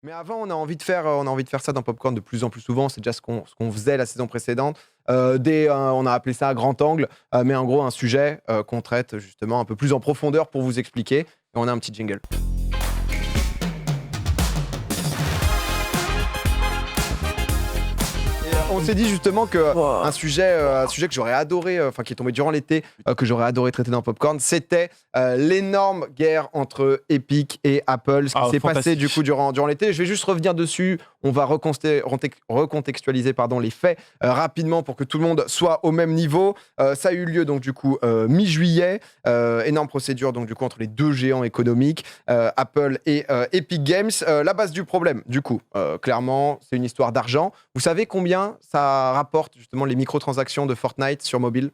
Mais avant, on a envie de faire ça dans Popcorn de plus en plus souvent. C'est déjà ce qu'on faisait la saison précédente. On a appelé ça à grand angle, mais en gros, un sujet qu'on traite justement un peu plus en profondeur pour vous expliquer. Et on a un petit jingle. On s'est dit justement que un sujet que j'aurais adoré, qui est tombé durant l'été, que j'aurais adoré traiter dans Popcorn, c'était l'énorme guerre entre Epic et Apple, ce qui s'est passé du coup durant l'été. Je vais juste revenir dessus. On va recontextualiser les faits rapidement pour que tout le monde soit au même niveau. Ça a eu lieu donc du coup mi-juillet. Énorme procédure donc du coup entre les deux géants économiques, Apple et Epic Games. La base du problème, du coup, clairement, c'est une histoire d'argent. Vous savez combien ça rapporte justement les microtransactions de Fortnite sur mobile?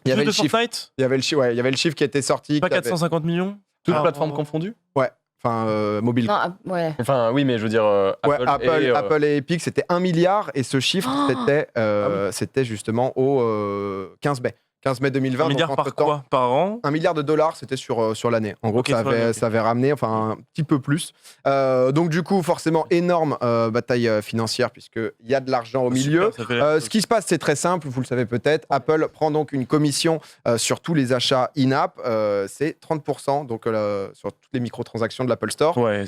Il y avait le chiffre. Fortnite, il y avait le chiffre qui était sorti. Pas 450 millions. Toutes plateformes confondues. Ouais. Mobile. Non, ouais. Enfin, oui, mais je veux dire, Apple et Epic, c'était 1 milliard et ce chiffre, c'était justement au 15 mai. 15 mai 2020. 1 milliard par quoi? Par an? 1 milliard de dollars, c'était sur l'année. En gros, ça avait ramené un petit peu plus. Donc, du coup, forcément, énorme bataille financière, puisqu'il y a de l'argent au milieu. Ce qui se passe, c'est très simple, vous le savez peut-être. Apple prend donc une commission sur tous les achats in-app. C'est 30%, donc sur toutes les microtransactions de l'Apple Store. Ouais,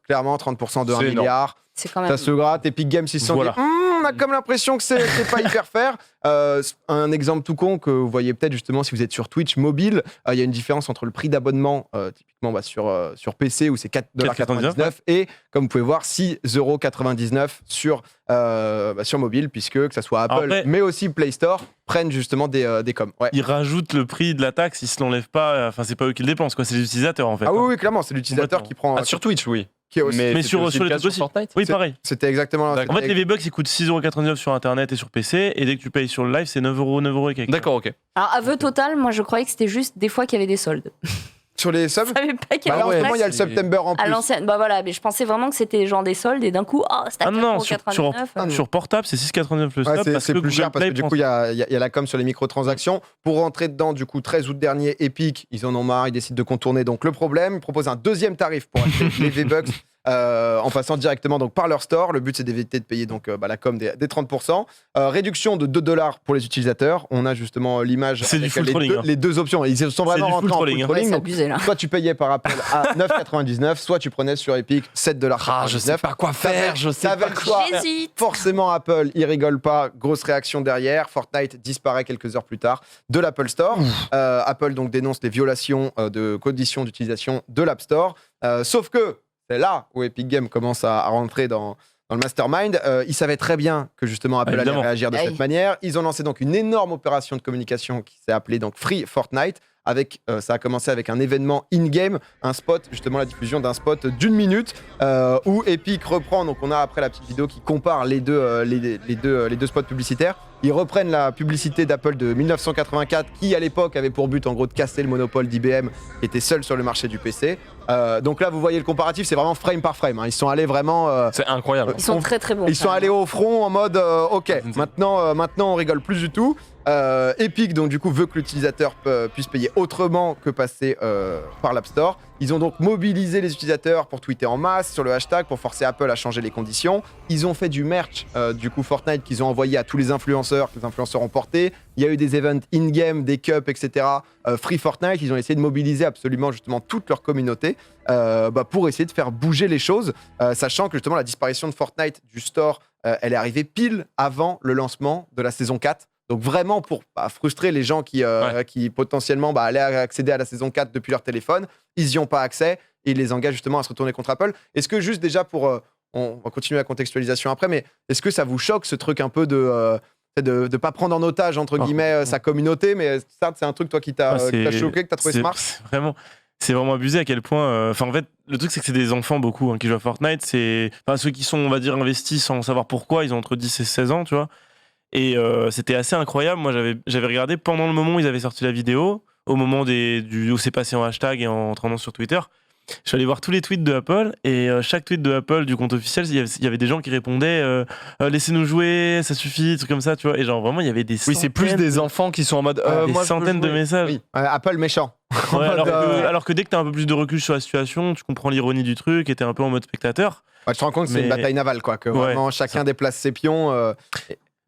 clairement, 30% de 1 milliard. C'est quand même... Ça se gratte. Epic Games, ils se sont dit, on a comme l'impression que c'est pas hyper fair. Un exemple tout con que vous voyez peut-être justement si vous êtes sur Twitch mobile, il y a une différence entre le prix d'abonnement typiquement sur PC où c'est 4,99$ et comme vous pouvez voir 6,99€ sur mobile, puisque que ça soit Apple après, mais aussi Play Store prennent justement des coms. Ouais. Ils rajoutent le prix de la taxe, ils se l'enlèvent pas, c'est pas eux qui le dépensent, c'est l'utilisateur en fait. Ah oui, clairement, c'est l'utilisateur qui prend... sur Twitch, oui. Mais sur les trucs aussi. Oui, pareil. C'était exactement... En fait, les V-Bucks, ils coûtent 6,99€ sur Internet et sur PC, et dès que tu payes sur le live, c'est 9€ et quelques. D'accord, ok. Alors, aveu total, moi je croyais que c'était juste des fois qu'il y avait des soldes. Sur les subs? Je savais pas qu'il y avait en ce moment, il y a le September en plus. À l'ancienne, mais je pensais vraiment que c'était genre des soldes et d'un coup, c'était à 4,99€. Sur portable, c'est 6,89€ le sub. C'est plus cher parce que du coup, il y a la com sur les microtransactions. Pour rentrer dedans, du coup, 13 août dernier, Epic, ils en ont marre, ils décident de contourner donc le problème. Ils proposent un deuxième tarif pour acheter les V-Bucks. En passant directement donc par leur store. Le but, c'est d'éviter de payer donc la com des 30%. Réduction de $2 pour les utilisateurs. On a justement l'image avec les deux options. Ils sont vraiment rentrés en full trolling. Abusé, là. Soit tu payais par Apple à 9,99, soit tu prenais sur Epic 7$. Je sais pas quoi faire, J'hésite. Forcément, Apple, ils rigolent pas. Grosse réaction derrière. Fortnite disparaît quelques heures plus tard de l'Apple Store. Apple donc dénonce les violations de conditions d'utilisation de l'App Store. Sauf que c'est là où Epic Games commence à rentrer dans le mastermind. Ils savaient très bien que justement Apple allait réagir de cette manière. Ils ont lancé donc une énorme opération de communication qui s'est appelée donc Free Fortnite. Ça a commencé avec un événement in-game, un spot, justement la diffusion d'un spot d'1 minute où Epic reprend. Donc on a après la petite vidéo qui compare les deux spots publicitaires. Ils reprennent la publicité d'Apple de 1984 qui à l'époque avait pour but en gros de casser le monopole d'IBM qui était seul sur le marché du PC. Donc là vous voyez le comparatif, c'est vraiment frame par frame. Ils sont allés vraiment... c'est incroyable. Ils sont très très bons. Ils sont allés au front en mode ok, maintenant on rigole plus du tout. Epic donc du coup veut que l'utilisateur puisse payer autrement que passer par l'App Store. Ils ont donc mobilisé les utilisateurs pour tweeter en masse sur le hashtag pour forcer Apple à changer les conditions. Ils ont fait du merch du coup Fortnite qu'ils ont envoyé à tous les influenceurs que les influenceurs ont porté. Il y a eu des events in-game, des cups, etc. Free Fortnite, ils ont essayé de mobiliser absolument justement toute leur communauté pour essayer de faire bouger les choses, sachant que justement la disparition de Fortnite du store, elle est arrivée pile avant le lancement de la saison 4. Donc vraiment pour frustrer les gens qui potentiellement allaient accéder à la saison 4 depuis leur téléphone, ils n'y ont pas accès et ils les engagent justement à se retourner contre Apple. Est-ce que juste déjà on va continuer la contextualisation après, mais est-ce que ça vous choque ce truc un peu de pas prendre en otage entre guillemets sa communauté, mais ça c'est un truc toi qui t'a choqué, que t'as trouvé smart? C'est vraiment abusé à quel point. En fait, le truc c'est que c'est des enfants beaucoup qui jouent à Fortnite. C'est ceux qui sont on va dire investis sans savoir pourquoi. Ils ont entre 10 et 16 ans, tu vois. Et c'était assez incroyable. Moi, j'avais regardé pendant le moment où ils avaient sorti la vidéo, au moment où c'est passé en hashtag et en tendance sur Twitter. je suis allé voir tous les tweets de Apple et chaque tweet de Apple du compte officiel, il y avait des gens qui répondaient laissez-nous jouer, ça suffit, des trucs comme ça, tu vois. Et genre vraiment, il y avait des Oui, c'est plus des enfants qui sont en mode des moi, je veux centaines de jouer. messages. Oui. Apple méchant. Ouais, alors que dès que t'as un peu plus de recul sur la situation, tu comprends l'ironie du truc et t'es un peu en mode spectateur. Ouais, tu te rends compte que c'est une bataille navale, quoi, que vraiment chacun déplace ses pions.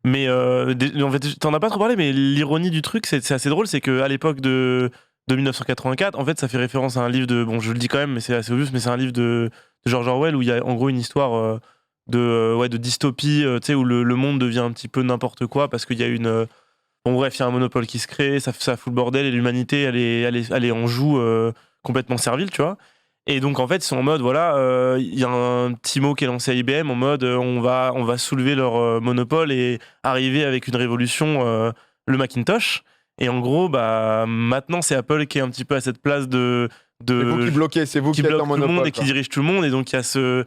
Mais en fait, t'en as pas trop parlé, mais l'ironie du truc, c'est assez drôle, c'est qu'à l'époque de 1984, en fait, ça fait référence à un livre de, bon, je le dis quand même, mais c'est assez obvious, mais c'est un livre de George Orwell où il y a en gros une histoire de dystopie, tu sais, où le monde devient un petit peu n'importe quoi parce qu'il y a une bon bref, il y a un monopole qui se crée, ça fout le bordel et l'humanité elle est en joue complètement servile, tu vois. Et donc en fait, ils sont en mode voilà, il y a un petit mot qui est lancé à IBM en mode on va soulever leur monopole et arriver avec une révolution, le Macintosh. Et en gros, bah maintenant c'est Apple qui est un petit peu à cette place de C'est vous qui bloquez, c'est vous qui êtes bloque en tout le monopole. monde et qui dirige tout le monde. Et donc il y a ce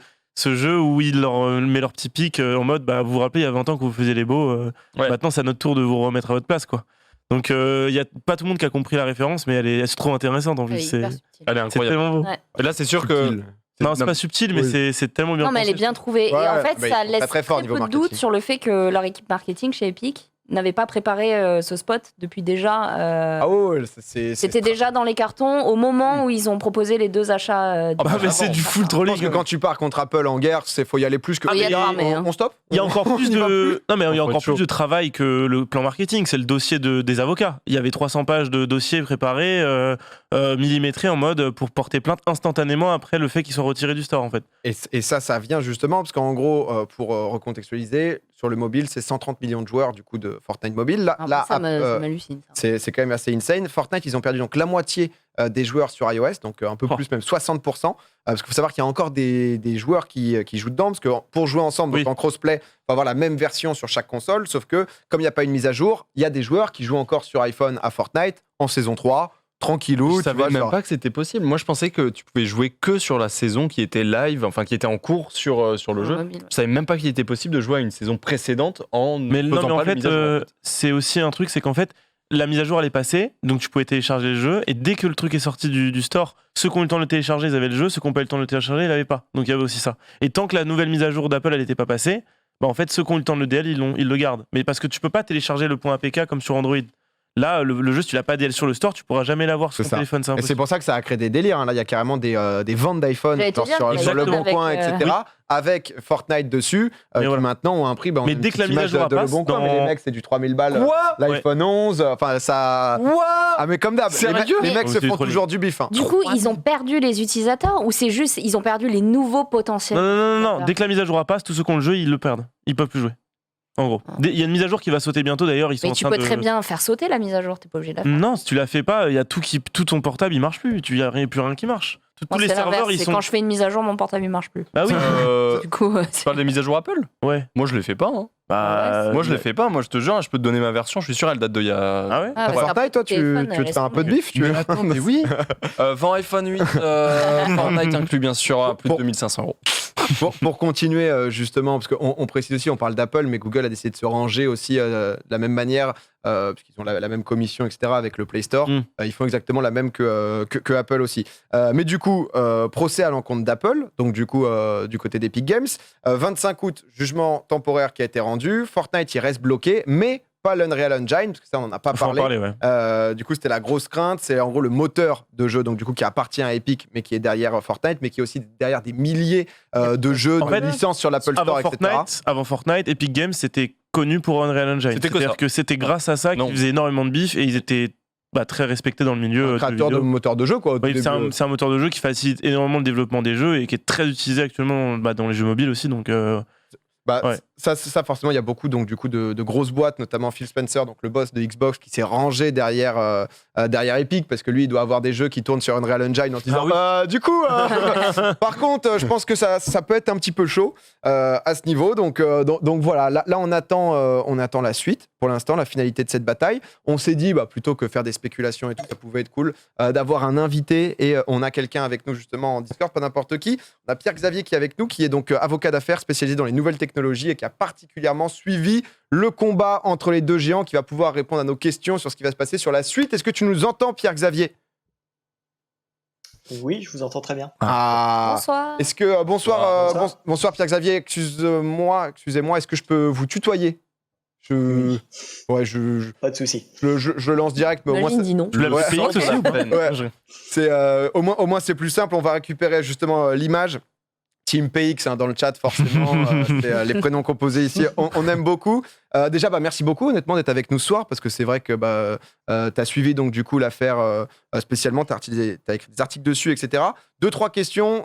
jeu où il leur met leur petit pic en mode bah vous vous rappelez il y a 20 ans que vous faisiez les beaux, maintenant c'est à notre tour de vous remettre à votre place, quoi. Donc il y a pas tout le monde qui a compris la référence, mais elle se trouve intéressante en plus. Elle est C'est incroyable. tellement beau. Ouais. Et là, c'est sûr que. Non, c'est pas subtil, mais c'est tellement bien Non, mais elle pensé. est bien trouvée. Ouais, et en fait, mais ça ils sont laisse très forts très niveau peu de marketing. doute sur le fait que leur équipe marketing chez Epic n'avait pas préparé ce spot depuis déjà. Ah ouais, c'est C'était déjà dans les cartons au moment où ils ont proposé les 2 achats. Ah bah, mais c'est du full Je pense que trolling. quand tu pars contre Apple en guerre, faut y aller plus que. Faut y aller armé, on stoppe. Il y a encore plus On y va de non mais il y a On peut encore être chaud. plus de travail que le plan marketing, c'est le dossier des avocats. Il y avait 300 pages de dossiers préparés millimétrés en mode pour porter plainte instantanément après le fait qu'ils soient retirés du store en fait. Et ça vient justement parce qu'en gros, pour recontextualiser, sur le mobile, c'est 130 millions de joueurs du coup de Fortnite mobile. Là, Ça m'hallucine. Ça. c'est quand même assez insane. Fortnite, ils ont perdu donc la moitié des joueurs sur iOS, donc un peu plus, même 60%. Parce qu'il faut savoir qu'il y a encore des joueurs qui jouent dedans, parce que pour jouer ensemble, donc en crossplay, il faut avoir la même version sur chaque console, sauf que comme il n'y a pas une mise à jour, il y a des joueurs qui jouent encore sur iPhone à Fortnite en saison 3, tranquillou. Je tu savais vois, même genre- pas que c'était possible. Moi, je pensais que tu pouvais jouer que sur la saison qui était live, enfin qui était en cours sur le jeu. Mobile. Je savais même pas qu'il était possible de jouer à une saison précédente en Mais non, faisant mais en pas les fait, mises à jour, en fait. c'est aussi un truc, c'est qu'en fait, la mise à jour elle est passée, donc tu pouvais télécharger le jeu, et dès que le truc est sorti du store, ceux qui ont eu le temps de le télécharger, ils avaient le jeu, ceux qui n'ont pas eu le temps de le télécharger, ils l'avaient pas. Donc il y avait aussi ça. Et tant que la nouvelle mise à jour d'Apple elle n'était pas passée, bah en fait ceux qui ont eu le temps de le DL, ils le gardent. Mais parce que tu peux pas télécharger le point APK comme sur Android. Là, le jeu, si tu l'as pas DL sur le store, tu pourras jamais l'avoir sur C'est ton ça. téléphone. C'est Et impossible. c'est pour ça que ça a créé des délires. Là, il y a carrément des ventes d'iPhone J'allais te genre dire, sur il y a le des Bon trucs Coin, avec, etc. Avec Fortnite dessus, Mais qui voilà. maintenant ont un prix. On Mais a une dès que la petite mise à image jour de Le passe, Bon Coin, mais dans- les mecs, c'est du 3000 balles. Quoi L'iPhone 11, enfin ça. Ah, mais comme d'hab, Sérieux les mecs Oh, se c'est font trop toujours du bif. Hein. Du coup, ils ont perdu les utilisateurs ou c'est juste ils ont perdu les nouveaux potentiels Non. Dès que la mise à jour passe, tous ceux qui ont le jeu, ils le perdent. Ils peuvent plus jouer. En gros. Il y a une mise à jour qui va sauter bientôt d'ailleurs. Ils sont Mais en tu train peux de... très bien faire sauter la mise à jour, t'es pas obligé de la faire. Non, si tu la fais pas, il y a tout ton portable, il marche plus. Il y a plus rien qui marche. Tous Moi, les c'est serveurs, l'inverse, ils c'est sont. quand je fais une mise à jour, mon portable il marche plus. Bah oui. Du coup, Tu parles des mises à jour Apple? Ouais. Moi, je les fais pas. Hein. Bah, Moi, je les fais pas. Moi, je te jure, je peux te donner ma version. Je suis sûr, elle date d'il y a. Ah ouais. Ah, bah, Fortnite, toi, tu téléphone, veux te faire un peu de laisse bif tu Mais veux attends, mais oui. 20 iPhone 8, Fortnite inclus bien sûr à plus de 2500 euros. Pour continuer justement, parce qu'on précise aussi, on parle d'Apple, mais Google a décidé de se ranger aussi de la même manière, puisqu'ils ont la même commission, etc., avec le Play Store. Ils font exactement la même que Apple aussi. Mais du coup, procès à l'encontre d'Apple, donc du coup, du côté d'Epic Games. 25 août, jugement temporaire qui a été rendu. Fortnite, il reste bloqué, mais pas l'Unreal Engine, parce que ça, on n'en a pas Faut en parlé. parler, ouais. Du coup, c'était la grosse crainte. C'est en gros le moteur de jeu, donc du coup, qui appartient à Epic, mais qui est derrière Fortnite, mais qui est aussi derrière des milliers de jeux, En de fait, licences sur l'Apple Store, etc. Avant Fortnite, Epic Games c'était connu pour Unreal Engine. C'était que C'est-à-dire ça. que c'était grâce à ça Non. qu'ils faisaient énormément de bif et ils étaient très respectés dans le milieu. Un du créateur de vidéo. moteur de jeu, quoi. au Oui, début. c'est un moteur de jeu qui facilite énormément le développement des jeux et qui est très utilisé actuellement dans les jeux mobiles aussi. Donc, ouais. Ça, forcément, il y a beaucoup donc, du coup, de grosses boîtes, notamment Phil Spencer, donc le boss de Xbox, qui s'est rangé derrière Epic, parce que lui, il doit avoir des jeux qui tournent sur Unreal Engine en disant du coup, par contre, je pense que ça peut être un petit peu chaud à ce niveau. Donc voilà, là on attend la suite, pour l'instant, la finalité de cette bataille. On s'est dit, plutôt que faire des spéculations et tout, ça pouvait être cool d'avoir un invité, et on a quelqu'un avec nous justement en Discord, pas n'importe qui. On a Pierre-Xavier qui est avec nous, qui est donc avocat d'affaires spécialisé dans les nouvelles technologies et qui a particulièrement suivi le combat entre les deux géants, qui va pouvoir répondre à nos questions sur ce qui va se passer sur la suite. Est-ce que tu nous entends, Pierre-Xavier ? Oui, je vous entends très bien. Ah. Bonsoir. Est-ce que bonsoir, Bonsoir. bonsoir Pierre-Xavier. Excusez-moi. Est-ce que je peux vous tutoyer? Ouais, Pas de souci. je lance direct, mais au moins Imagine, ça- dis non. Tu l'avais Ouais. payé Sans ceci ou pas? peine. Ouais. c'est au moins c'est plus simple. On va récupérer justement l'image. Team PX dans le chat, forcément. C'est les prénoms composés ici. On aime beaucoup. Déjà, merci beaucoup, honnêtement, d'être avec nous ce soir, parce que c'est vrai que tu as suivi donc du coup l'affaire spécialement. Tu as écrit des articles dessus, etc. 2-3 questions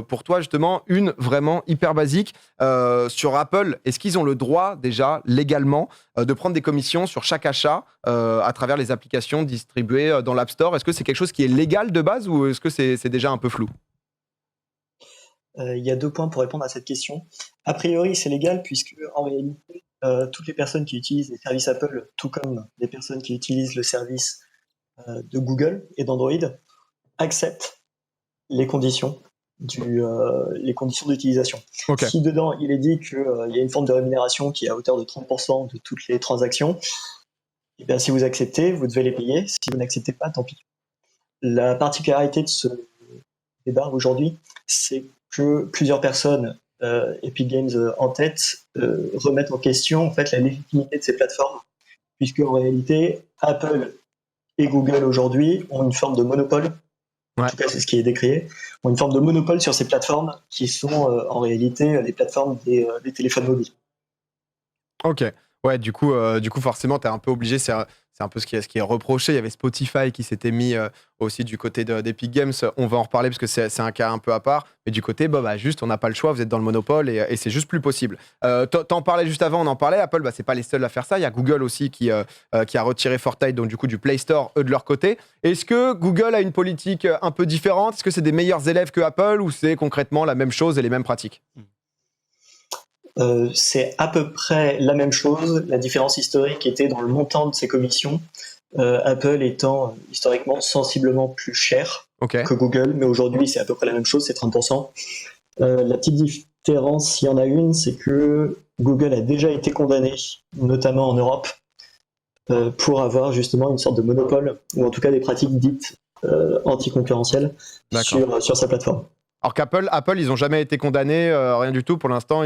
pour toi, justement. Une vraiment hyper basique. Sur Apple, est-ce qu'ils ont le droit, déjà, légalement, de prendre des commissions sur chaque achat à travers les applications distribuées dans l'App Store? Est-ce que c'est quelque chose qui est légal de base ou est-ce que c'est déjà un peu flou? Il y a 2 points pour répondre à cette question. A priori, c'est légal puisque en réalité, toutes les personnes qui utilisent les services Apple, tout comme les personnes qui utilisent le service de Google et d'Android, acceptent les conditions d'utilisation. Ok. Si dedans il est dit qu'il y a une forme de rémunération qui est à hauteur de 30% de toutes les transactions, et bien si vous acceptez, vous devez les payer. Si vous n'acceptez pas, tant pis. La particularité de ce débat aujourd'hui, c'est que plusieurs personnes, Epic Games en tête, remettent en question en fait la légitimité de ces plateformes, puisque en réalité, Apple et Google aujourd'hui ont une forme de monopole. Ouais. En tout cas, c'est ce qui est décrié. Ont une forme de monopole sur ces plateformes qui sont en réalité les plateformes des téléphones mobiles. Ok. Ouais, du coup, forcément, tu es un peu obligé. C'est un peu ce qui est reproché. Il y avait Spotify qui s'était mis aussi du côté d'Epic Games. On va en reparler parce que c'est un cas un peu à part. Mais du côté, juste, on n'a pas le choix. Vous êtes dans le monopole et c'est juste plus possible. T'en parlais juste avant, on en parlait. Apple, c'est pas les seuls à faire ça. Il y a Google aussi qui a retiré Fortnite, donc du coup, du Play Store, eux, de leur côté. Est-ce que Google a une politique un peu différente? Est-ce que c'est des meilleurs élèves que Apple ou c'est concrètement la même chose et les mêmes pratiques? C'est à peu près la même chose. La différence historique était dans le montant de ces commissions. Apple étant historiquement sensiblement plus cher que Google, mais aujourd'hui c'est à peu près la même chose, c'est 30%. La petite différence, s'il y en a une, c'est que Google a déjà été condamné, notamment en Europe, pour avoir justement une sorte de monopole, ou en tout cas des pratiques dites anticoncurrentielles sur sa plateforme. Alors qu'Apple, ils n'ont jamais été condamnés, rien du tout. Pour l'instant,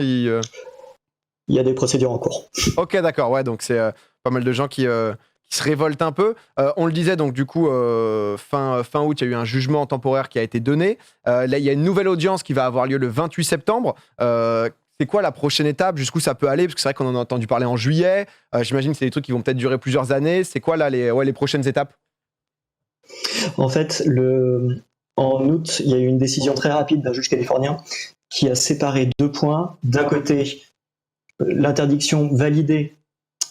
Il y a des procédures en cours. Ok, d'accord. Ouais, donc c'est pas mal de gens qui se révoltent un peu. On le disait, donc du coup, fin août, il y a eu un jugement temporaire qui a été donné. Là, il y a une nouvelle audience qui va avoir lieu le 28 septembre. C'est quoi la prochaine étape? Jusqu'où ça peut aller? Parce que c'est vrai qu'on en a entendu parler en juillet. J'imagine que c'est des trucs qui vont peut-être durer plusieurs années. C'est quoi là les prochaines étapes? En fait, en août, il y a eu une décision très rapide d'un juge californien qui a séparé 2 points. D'un côté, l'interdiction validée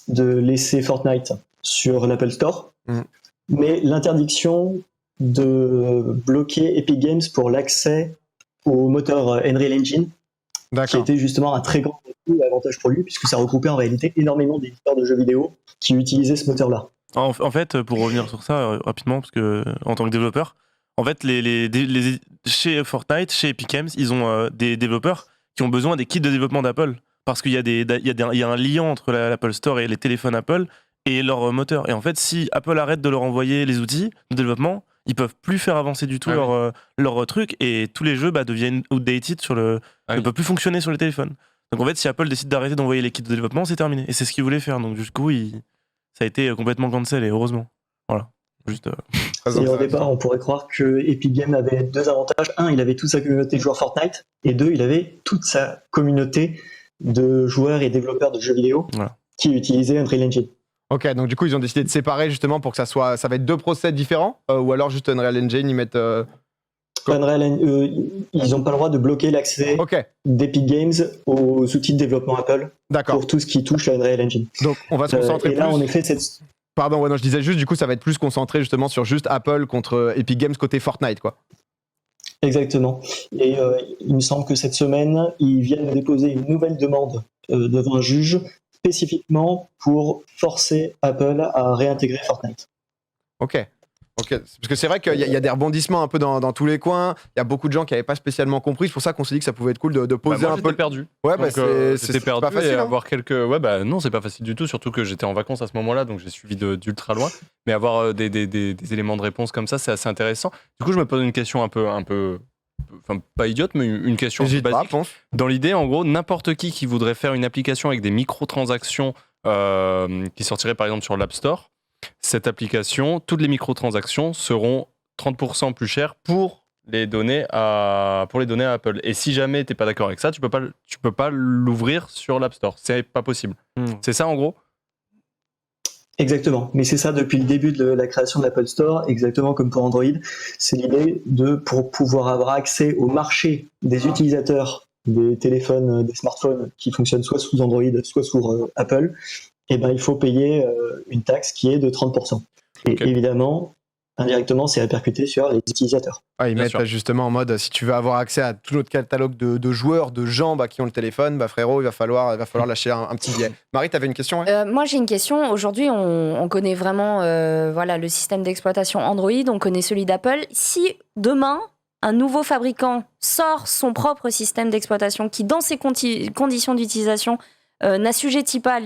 de laisser Fortnite sur l'Apple Store, mais l'interdiction de bloquer Epic Games pour l'accès au moteur Unreal Engine, qui était justement un très grand avantage pour lui, puisque ça regroupait en réalité énormément d'éditeurs de jeux vidéo qui utilisaient ce moteur-là. En fait, pour revenir sur ça rapidement, parce que en tant que développeur, en fait, chez Fortnite, chez Epic Games, ils ont des développeurs qui ont besoin des kits de développement d'Apple, parce qu'il y a un lien entre l'Apple Store et les téléphones Apple et leur moteur. Et en fait, si Apple arrête de leur envoyer les outils de développement, ils peuvent plus faire avancer du tout leur truc, et tous les jeux deviennent outdated ne peuvent plus fonctionner sur les téléphones. Donc en fait, si Apple décide d'arrêter d'envoyer les kits de développement, c'est terminé. Et c'est ce qu'ils voulaient faire. Donc du coup, ça a été complètement cancel, et heureusement. Voilà. Juste. Et au départ, on pourrait croire que Epic Games avait 2 avantages. 1, il avait toute sa communauté de joueurs Fortnite, et 2, il avait toute sa communauté de joueurs et développeurs de jeux vidéo qui utilisaient Unreal Engine. Ok, donc du coup, ils ont décidé de séparer justement pour que ça va être 2 procès différents, ou alors juste Unreal Engine, ils mettent... ils n'ont pas le droit de bloquer l'accès d'Epic Games aux outils de développement Apple pour tout ce qui touche à Unreal Engine. Donc on va se concentrer et là, en effet, Pardon, je disais juste, du coup, ça va être plus concentré justement sur juste Apple contre Epic Games côté Fortnite, quoi. Exactement. Et il me semble que cette semaine, ils viennent de déposer une nouvelle demande devant un juge spécifiquement pour forcer Apple à réintégrer Fortnite. Ok. Ok, parce que c'est vrai qu'il y a des rebondissements un peu dans tous les coins. Il y a beaucoup de gens qui n'avaient pas spécialement compris. C'est pour ça qu'on s'est dit que ça pouvait être cool de poser Moi, un peu. j'étais perdu. Ouais, bah Donc, c'est j'étais perdu pas facile. et Hein. avoir quelques. Ouais, bah non, c'est pas facile du tout, surtout que j'étais en vacances à ce moment-là, donc j'ai suivi d'ultra loin. Mais avoir des éléments de réponse comme ça, c'est assez intéressant. Du coup, je me pose une question un peu. Enfin, pas idiote, mais une question un peu N'hésite pas, basique. pense. Dans l'idée, en gros, n'importe qui voudrait faire une application avec des microtransactions qui sortirait par exemple sur l'App Store, cette application, toutes les microtransactions seront 30% plus chères pour les donner à Apple. Et si jamais tu n'es pas d'accord avec ça, tu peux pas l'ouvrir sur l'App Store. C'est pas possible. C'est ça en gros? Exactement, mais c'est ça depuis le début de la création de l'Apple Store, exactement comme pour Android. C'est l'idée pour pouvoir avoir accès au marché des utilisateurs des téléphones, des smartphones qui fonctionnent soit sous Android, soit sous Apple, et ben il faut payer une taxe qui est de 30%. Et Ok. évidemment, indirectement, c'est répercuté sur les utilisateurs. Ah, ils Bien mettent sûr. justement en mode si tu veux avoir accès à tout notre catalogue de joueurs, de gens qui ont le téléphone, bah frérot, il va falloir lâcher un petit billet. Marie, t'avais une question? Ouais. Moi, j'ai une question. Aujourd'hui, on connaît vraiment voilà, le système d'exploitation Android, on connaît celui d'Apple. Si demain, un nouveau fabricant sort son propre système d'exploitation qui, dans ses conditions d'utilisation, n'assujettit pas à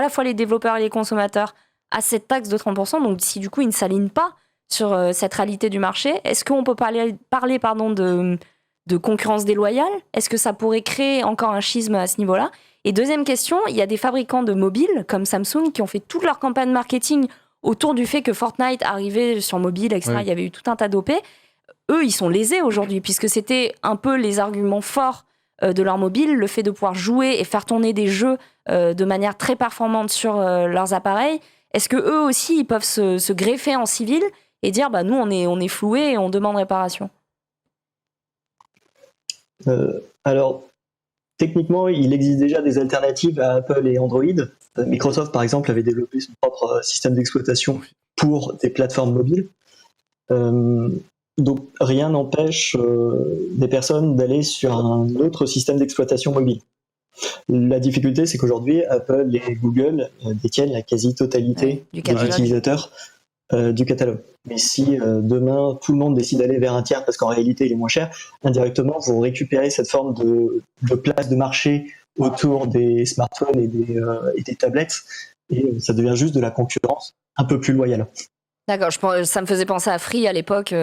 la fois les développeurs et les consommateurs à cette taxe de 30%, donc si du coup, il ne s'aligne pas sur cette réalité du marché, est-ce qu'on peut parler de concurrence déloyale? Est-ce que ça pourrait créer encore un schisme à ce niveau-là? Et deuxième question, il y a des fabricants de mobiles comme Samsung qui ont fait toute leur campagne marketing autour du fait que Fortnite arrivait sur mobile, etc. Oui. Il y avait eu tout un tas d'OP. Eux, ils sont lésés aujourd'hui puisque c'était un peu les arguments forts de leur mobile, le fait de pouvoir jouer et faire tourner des jeux de manière très performante sur leurs appareils. Est-ce que eux aussi, ils peuvent se greffer en civil et dire, bah nous, on est floués et on demande réparation? Alors, techniquement, il existe déjà des alternatives à Apple et Android. Microsoft, par exemple, avait développé son propre système d'exploitation pour des plateformes mobiles. Donc, rien n'empêche des personnes d'aller sur un autre système d'exploitation mobile. La difficulté, c'est qu'aujourd'hui, Apple et Google détiennent la quasi-totalité Du des catalogue. utilisateurs du catalogue. Mais si demain tout le monde décide d'aller vers un tiers parce qu'en réalité il est moins cher, indirectement vous récupérez cette forme de place de marché autour des smartphones et des tablettes et ça devient juste de la concurrence un peu plus loyale. D'accord, ça me faisait penser à Free à l'époque,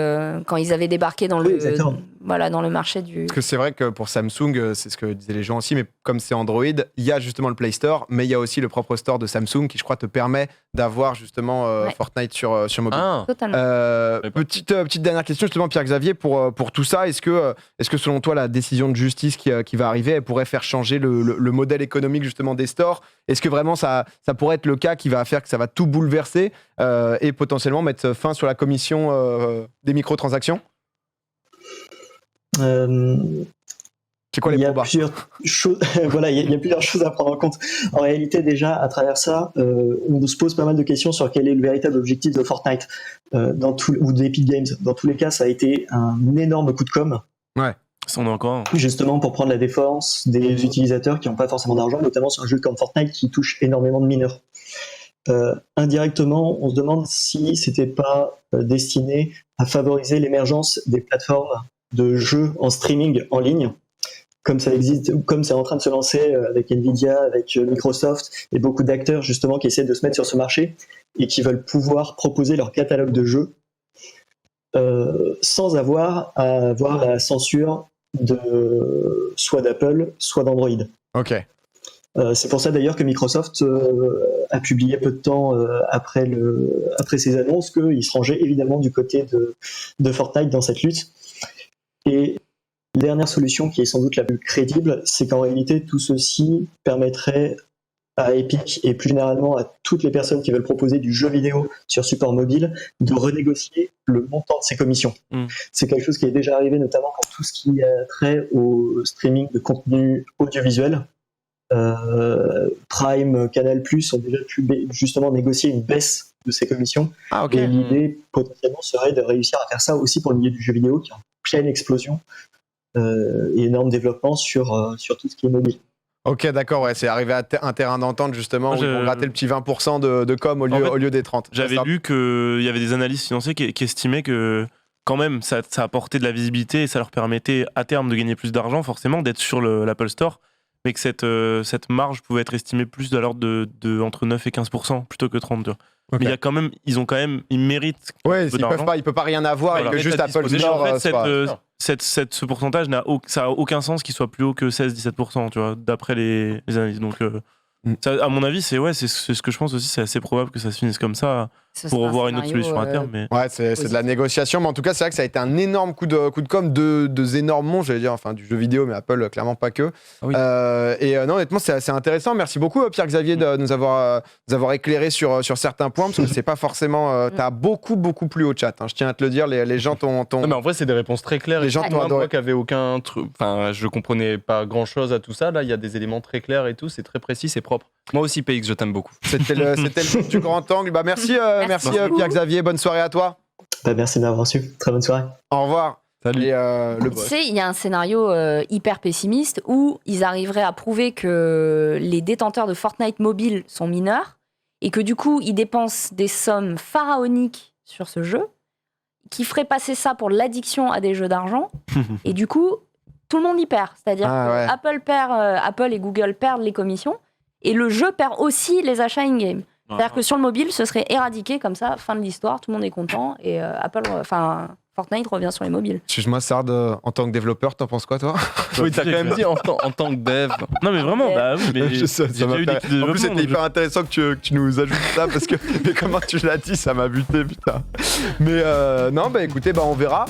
quand ils avaient débarqué dans Oui, exactement. dans le marché du... Parce que c'est vrai que pour Samsung, c'est ce que disaient les gens aussi, mais comme c'est Android, il y a justement le Play Store, mais il y a aussi le propre store de Samsung qui, je crois, te permet d'avoir justement Ouais. Fortnite sur mobile. Ah, Totalement. Petite dernière question justement, Pierre-Xavier, pour tout ça, est-ce que selon toi la décision de justice qui va arriver, elle pourrait faire changer le modèle économique justement des stores? Est-ce que vraiment ça pourrait être le cas qui va faire que ça va tout bouleverser et potentiellement mettre fin sur la commission des microtransactions? C'est quoi Il les y a probas? plusieurs choses. Voilà, il y a plusieurs choses à prendre en compte. En réalité, déjà, à travers ça, on se pose pas mal de questions sur quel est le véritable objectif de Fortnite ou d'Epic Games. Dans tous les cas, ça a été un énorme coup de com', Ça, on est encore. justement pour prendre la défense des utilisateurs qui n'ont pas forcément d'argent, notamment sur un jeu comme Fortnite qui touche énormément de mineurs. Indirectement, on se demande si c'était pas destiné à favoriser l'émergence des plateformes de jeux en streaming en ligne, comme ça existe, comme c'est en train de se lancer avec Nvidia, avec Microsoft et beaucoup d'acteurs justement qui essaient de se mettre sur ce marché et qui veulent pouvoir proposer leur catalogue de jeux sans avoir à avoir la censure soit d'Apple, soit d'Android. Ok. C'est pour ça d'ailleurs que Microsoft a publié peu de temps après ces annonces qu'il se rangeait évidemment du côté de Fortnite dans cette lutte. Et la dernière solution qui est sans doute la plus crédible, c'est qu'en réalité tout ceci permettrait à Epic et plus généralement à toutes les personnes qui veulent proposer du jeu vidéo sur support mobile de renégocier le montant de ces commissions. C'est quelque chose qui est déjà arrivé notamment pour tout ce qui a trait au streaming de contenu audiovisuel. Prime, Canal+, ont déjà pu justement négocier une baisse de ces commissions. Ah ok. Et l'idée potentiellement serait de réussir à faire ça aussi pour le milieu du jeu vidéo qui est en pleine explosion et énorme développement sur tout ce qui est mobile. Ok, d'accord, ouais, c'est arrivé à un terrain d'entente justement Moi, où ils vont gratter le petit 20% de com au lieu des 30. J'avais Ça- lu qu'il y avait des analystes financiers qui estimaient que quand même ça apportait de la visibilité et ça leur permettait à terme de gagner plus d'argent, forcément, d'être sur l'Apple Store, mais que cette marge pouvait être estimée plus de l'ordre de entre 9 et 15% plutôt que 30. Tu vois. Ok. Mais ils méritent. Ouais, un peu d'argent. il peut pas rien avoir Voilà. et que juste Apple Mais Store. en fait, soit- ce pourcentage ça a aucun sens qu'il soit plus haut que 16-17%, tu vois, d'après les analyses. Donc, ça, à mon avis, c'est ce que je pense aussi, c'est assez probable que ça se finisse comme ça Ce pour sera un revoir une autre scénario, solution à terme. Mais... Ouais, c'est de la négociation, mais en tout cas, c'est vrai que ça a été un énorme coup de com de énormes mondes, j'allais dire, enfin du jeu vidéo, mais Apple, clairement pas que. Ah oui. Non, honnêtement, c'est assez intéressant. Merci beaucoup, Pierre-Xavier, de nous avoir éclairé sur certains points, parce que c'est pas forcément. T'as beaucoup plus au chat, hein, je tiens à te le dire, les gens t'ont. Non, mais en vrai, c'est des réponses très claires. Les gens t'ont adoré. Moi qui avait aucun truc. Enfin, je comprenais pas grand chose à tout ça. Là, il y a des éléments très clairs et tout. C'est très précis, c'est propre. Moi aussi, PX, je t'aime beaucoup. C'était le tour du grand angle. Bah, merci Pierre-Xavier, bonne soirée à toi. Bah, merci de m'avoir reçu. Très bonne soirée. Au revoir. Salut. Et, le Tu sais, il y a un scénario hyper pessimiste où ils arriveraient à prouver que les détenteurs de Fortnite mobile sont mineurs et que du coup, ils dépensent des sommes pharaoniques sur ce jeu, qui ferait passer ça pour l'addiction à des jeux d'argent. Et du coup, tout le monde y perd. C'est-à-dire que Apple et Google perdent les commissions et le jeu perd aussi les achats in-game. C'est-à-dire que sur le mobile, ce serait éradiqué comme ça, fin de l'histoire, tout le monde est content et Fortnite revient sur les mobiles. Excuse-moi, Sard, en tant que développeur, t'en penses quoi, toi? Oui, t'as quand même dit en tant que dev. Non, mais vraiment, bah oui, mais Je sais, j'ai déjà eu des en plus, développements, c'était donc hyper intéressant que tu nous ajoutes ça parce que mais comment tu l'as dit, ça m'a buté, putain. Mais non, bah écoutez, bah on verra.